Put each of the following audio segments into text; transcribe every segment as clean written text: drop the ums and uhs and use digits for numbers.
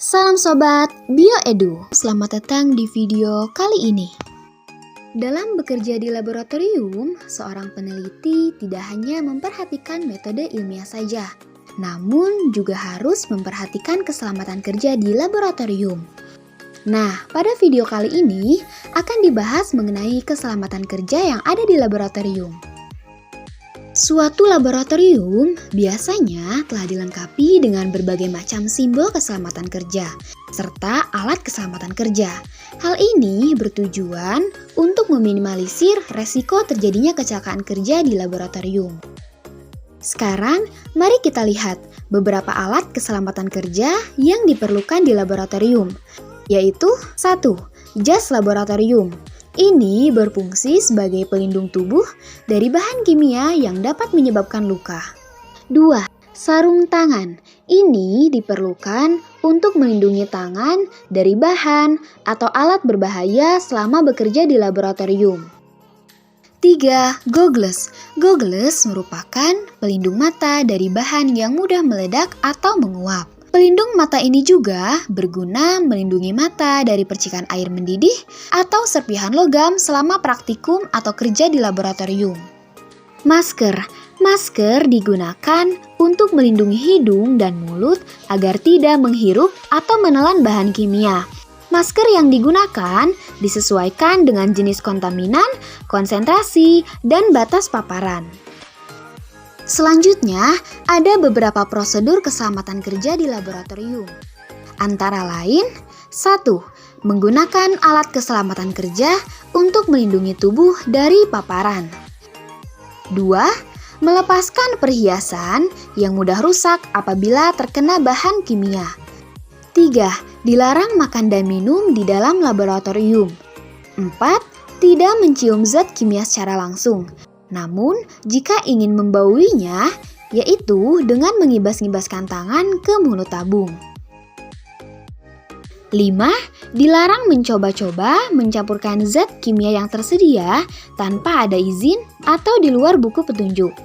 Salam Sobat Bioedu, selamat datang di video kali ini. Dalam bekerja di laboratorium, seorang peneliti tidak hanya memperhatikan metode ilmiah saja, namun juga harus memperhatikan keselamatan kerja di laboratorium. Nah, pada video kali ini akan dibahas mengenai keselamatan kerja yang ada di laboratorium. Suatu laboratorium biasanya telah dilengkapi dengan berbagai macam simbol keselamatan kerja, serta alat keselamatan kerja. Hal ini bertujuan untuk meminimalisir resiko terjadinya kecelakaan kerja di laboratorium. Sekarang, mari kita lihat beberapa alat keselamatan kerja yang diperlukan di laboratorium, yaitu 1. Jas laboratorium. Ini berfungsi sebagai pelindung tubuh dari bahan kimia yang dapat menyebabkan luka. 2. Sarung tangan. Ini diperlukan untuk melindungi tangan dari bahan atau alat berbahaya selama bekerja di laboratorium. 3. Goggles. Goggles merupakan pelindung mata dari bahan yang mudah meledak atau menguap. Pelindung mata ini juga berguna melindungi mata dari percikan air mendidih atau serpihan logam selama praktikum atau kerja di laboratorium. Masker. Masker digunakan untuk melindungi hidung dan mulut agar tidak menghirup atau menelan bahan kimia. Masker yang digunakan disesuaikan dengan jenis kontaminan, konsentrasi, dan batas paparan. Selanjutnya, ada beberapa prosedur keselamatan kerja di laboratorium. Antara lain, 1. Menggunakan alat keselamatan kerja untuk melindungi tubuh dari paparan. 2. Melepaskan perhiasan yang mudah rusak apabila terkena bahan kimia. 3. Dilarang makan dan minum di dalam laboratorium. 4. Tidak mencium zat kimia secara langsung. Namun, jika ingin membauinya, yaitu dengan mengibas-ngibaskan tangan ke mulut tabung. 5. Dilarang mencoba-coba mencampurkan zat kimia yang tersedia tanpa ada izin atau di luar buku petunjuk.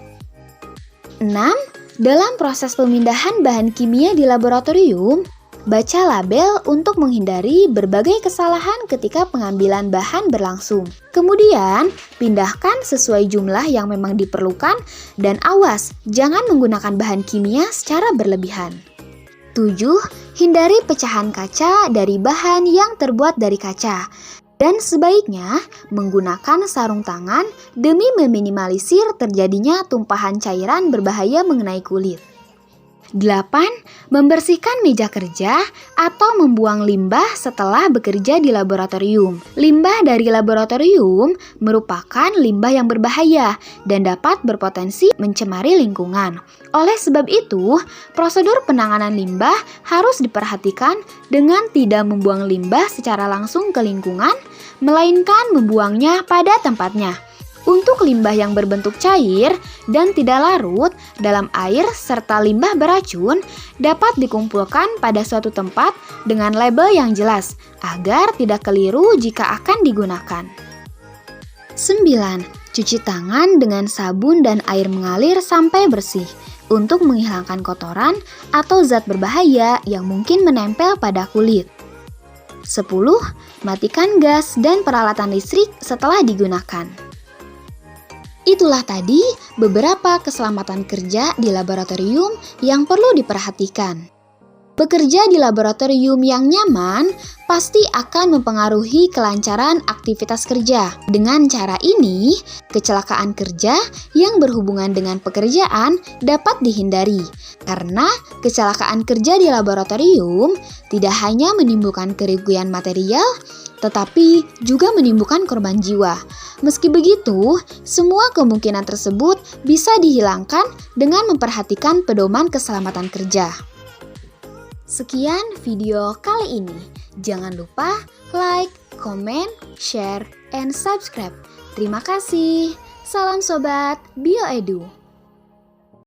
6. Dalam proses pemindahan bahan kimia di laboratorium, baca label untuk menghindari berbagai kesalahan ketika pengambilan bahan berlangsung. Kemudian, pindahkan sesuai jumlah yang memang diperlukan dan awas, jangan menggunakan bahan kimia secara berlebihan. 7. Hindari pecahan kaca dari bahan yang terbuat dari kaca. Dan sebaiknya menggunakan sarung tangan demi meminimalisir terjadinya tumpahan cairan berbahaya mengenai kulit. 8. Membersihkan meja kerja atau membuang limbah setelah bekerja di laboratorium. Limbah dari laboratorium merupakan limbah yang berbahaya dan dapat berpotensi mencemari lingkungan. Oleh sebab itu, prosedur penanganan limbah harus diperhatikan dengan tidak membuang limbah secara langsung ke lingkungan, melainkan membuangnya pada tempatnya. Untuk limbah yang berbentuk cair dan tidak larut dalam air serta limbah beracun dapat dikumpulkan pada suatu tempat dengan label yang jelas agar tidak keliru jika akan digunakan. 9. Cuci tangan dengan sabun dan air mengalir sampai bersih untuk menghilangkan kotoran atau zat berbahaya yang mungkin menempel pada kulit. 10. Matikan gas dan peralatan listrik setelah digunakan. Itulah tadi beberapa keselamatan kerja di laboratorium yang perlu diperhatikan. Bekerja di laboratorium yang nyaman pasti akan mempengaruhi kelancaran aktivitas kerja. Dengan cara ini, kecelakaan kerja yang berhubungan dengan pekerjaan dapat dihindari. Karena kecelakaan kerja di laboratorium tidak hanya menimbulkan kerugian material, tetapi juga menimbulkan korban jiwa. Meski begitu, semua kemungkinan tersebut bisa dihilangkan dengan memperhatikan pedoman keselamatan kerja. Sekian video kali ini. Jangan lupa like, comment, share, and subscribe. Terima kasih. Salam Sobat Bioedu.